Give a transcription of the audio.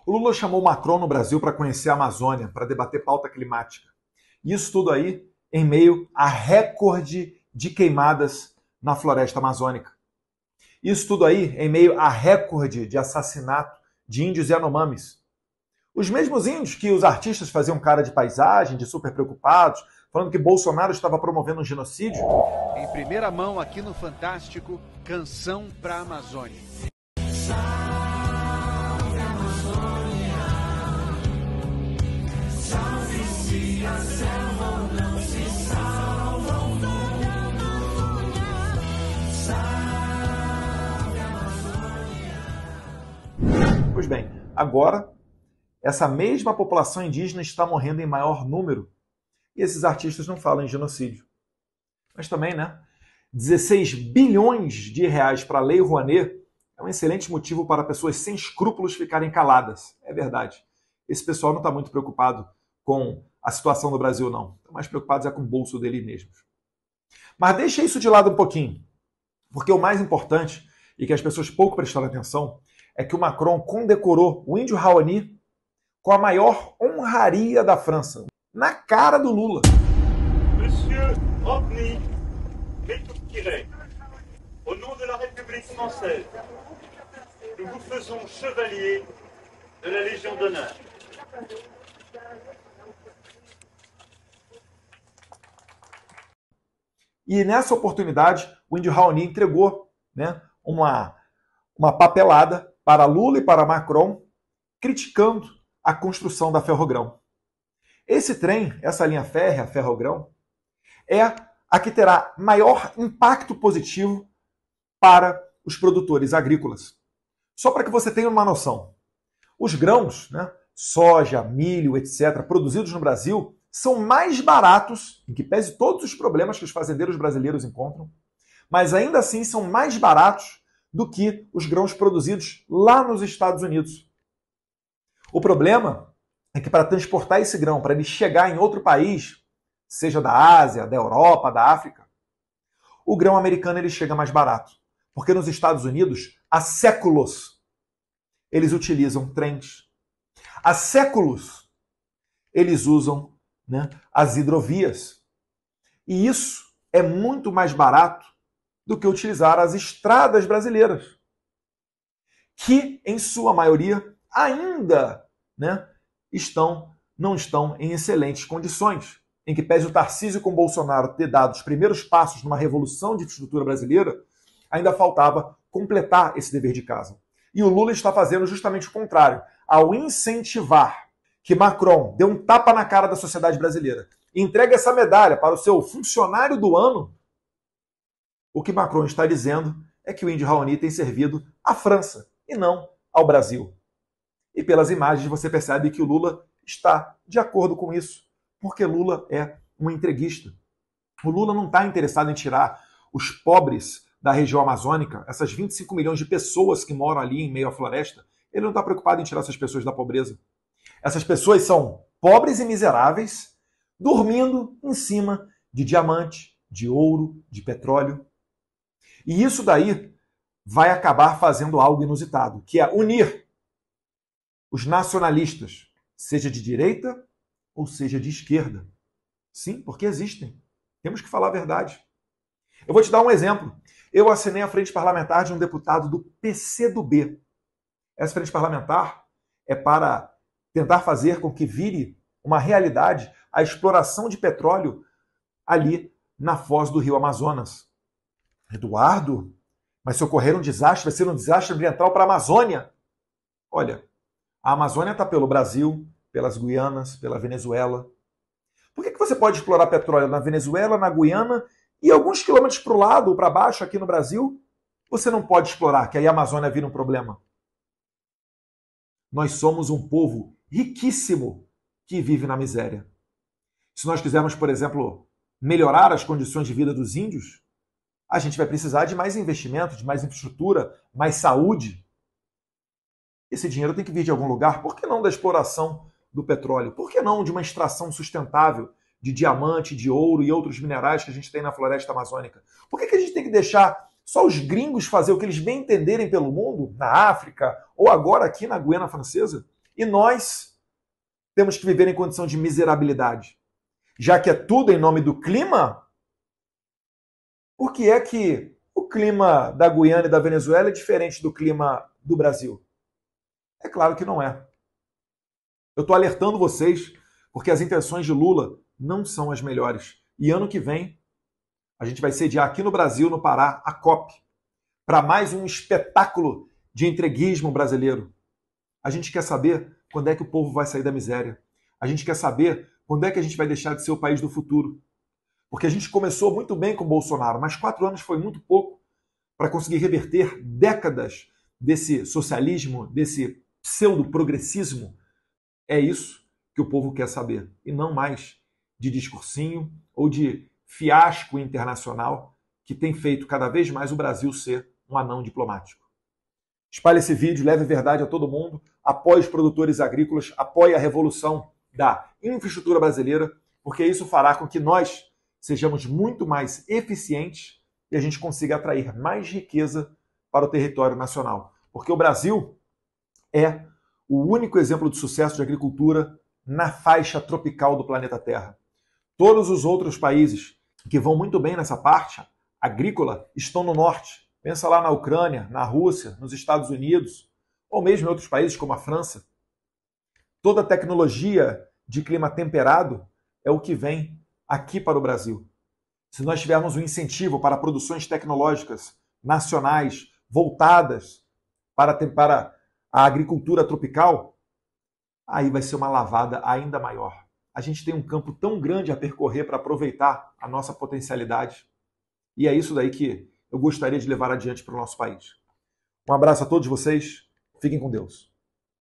O Lula chamou Macron no Brasil para conhecer a Amazônia, para debater pauta climática. Isso tudo aí em meio a recorde de queimadas na floresta amazônica. Isso tudo aí em meio a recorde de assassinato de índios Yanomamis. Os mesmos índios que os artistas faziam cara de paisagem, de super preocupados, falando que Bolsonaro estava promovendo um genocídio. Em primeira mão aqui no Fantástico, Canção pra Amazônia. Salve Amazônia, salve-se a selva ou não se salva o nome Amazônia, salve Amazônia. Pois bem, agora essa mesma população indígena está morrendo em maior número e esses artistas não falam em genocídio. Mas também, né? 16 bilhões de reais para a Lei Rouanet é um excelente motivo para pessoas sem escrúpulos ficarem caladas. É verdade. Esse pessoal não está muito preocupado com a situação do Brasil, não. Estão mais preocupados com o bolso dele mesmos. Mas deixa isso de lado um pouquinho. Porque o mais importante, e que as pessoas pouco prestaram atenção, é que o Macron condecorou o índio Raoni com a maior honraria da França, na cara do Lula. Monsieur Rodney Métouk-Kiré, au nom de la République française, nous vous faisons chevalier de la Légion d'honneur. E nessa oportunidade, o índio Raoni entregou, né, uma papelada para Lula e para Macron, criticando a construção da Ferrogrão. Esse trem, essa linha férrea, Ferrogrão, é a que terá maior impacto positivo para os produtores agrícolas. Só para que você tenha uma noção, os grãos, né, soja, milho, etc., produzidos no Brasil, são mais baratos, em que pese todos os problemas que os fazendeiros brasileiros encontram, mas ainda assim são mais baratos do que os grãos produzidos lá nos Estados Unidos. O problema é que para transportar esse grão, para ele chegar em outro país, seja da Ásia, da Europa, da África, o grão americano ele chega mais barato. Porque nos Estados Unidos, há séculos, eles utilizam trens. Há séculos, eles usam, né, as hidrovias. E isso é muito mais barato do que utilizar as estradas brasileiras, que, em sua maioria, ainda, né, não estão em excelentes condições. Em que pese o Tarcísio com Bolsonaro ter dado os primeiros passos numa revolução de infraestrutura brasileira, ainda faltava completar esse dever de casa. E o Lula está fazendo justamente o contrário. Ao incentivar que Macron dê um tapa na cara da sociedade brasileira e entregue essa medalha para o seu funcionário do ano, o que Macron está dizendo é que o índio Raoni tem servido à França e não ao Brasil. E pelas imagens você percebe que o Lula está de acordo com isso, porque Lula é um entreguista. O Lula não está interessado em tirar os pobres da região amazônica, essas 25 milhões de pessoas que moram ali em meio à floresta. Ele não está preocupado em tirar essas pessoas da pobreza. Essas pessoas são pobres e miseráveis, dormindo em cima de diamante, de ouro, de petróleo. E isso daí vai acabar fazendo algo inusitado, que é unir os nacionalistas, seja de direita ou seja de esquerda. Sim, porque existem. Temos que falar a verdade. Eu vou te dar um exemplo. Eu assinei a frente parlamentar de um deputado do PCdoB. Essa frente parlamentar é para tentar fazer com que vire uma realidade a exploração de petróleo ali na foz do rio Amazonas. Eduardo, mas se ocorrer um desastre, vai ser um desastre ambiental para a Amazônia. Olha, a Amazônia está pelo Brasil, pelas Guianas, pela Venezuela. Por que você pode explorar petróleo na Venezuela, na Guiana e alguns quilômetros para o lado ou para baixo aqui no Brasil? Você não pode explorar, que aí a Amazônia vira um problema. Nós somos um povo riquíssimo que vive na miséria. Se nós quisermos, por exemplo, melhorar as condições de vida dos índios, a gente vai precisar de mais investimento, de mais infraestrutura, mais saúde. Esse dinheiro tem que vir de algum lugar. Por que não da exploração do petróleo? Por que não de uma extração sustentável de diamante, de ouro e outros minerais que a gente tem na floresta amazônica? Por que a gente tem que deixar só os gringos fazer o que eles bem entenderem pelo mundo, na África ou agora aqui na Guiana Francesa? e nós temos que viver em condição de miserabilidade. Já que é tudo em nome do clima, por que é que o clima da Guiana e da Venezuela é diferente do clima do Brasil? É claro que não é. Eu estou alertando vocês porque as intenções de Lula não são as melhores. E ano que vem, a gente vai sediar aqui no Brasil, no Pará, a COP, para mais um espetáculo de entreguismo brasileiro. A gente quer saber quando é que o povo vai sair da miséria. A gente quer saber quando é que a gente vai deixar de ser o país do futuro. Porque a gente começou muito bem com o Bolsonaro, mas 4 anos foi muito pouco para conseguir reverter décadas desse socialismo, desse pseudo-progressismo. É isso que o povo quer saber, e não mais de discursinho ou de fiasco internacional que tem feito cada vez mais o Brasil ser um anão diplomático. Espalhe esse vídeo, leve verdade a todo mundo, apoie os produtores agrícolas, apoie a revolução da infraestrutura brasileira, porque isso fará com que nós sejamos muito mais eficientes e a gente consiga atrair mais riqueza para o território nacional. Porque o Brasil é o único exemplo de sucesso de agricultura na faixa tropical do planeta Terra. Todos os outros países que vão muito bem nessa parte agrícola estão no norte. Pensa lá na Ucrânia, na Rússia, nos Estados Unidos, ou mesmo em outros países como a França. Toda a tecnologia de clima temperado é o que vem aqui para o Brasil. Se nós tivermos um incentivo para produções tecnológicas nacionais voltadas para a agricultura tropical, aí vai ser uma lavada ainda maior. A gente tem um campo tão grande a percorrer para aproveitar a nossa potencialidade. E é isso daí que eu gostaria de levar adiante para o nosso país. Um abraço a todos vocês. Fiquem com Deus.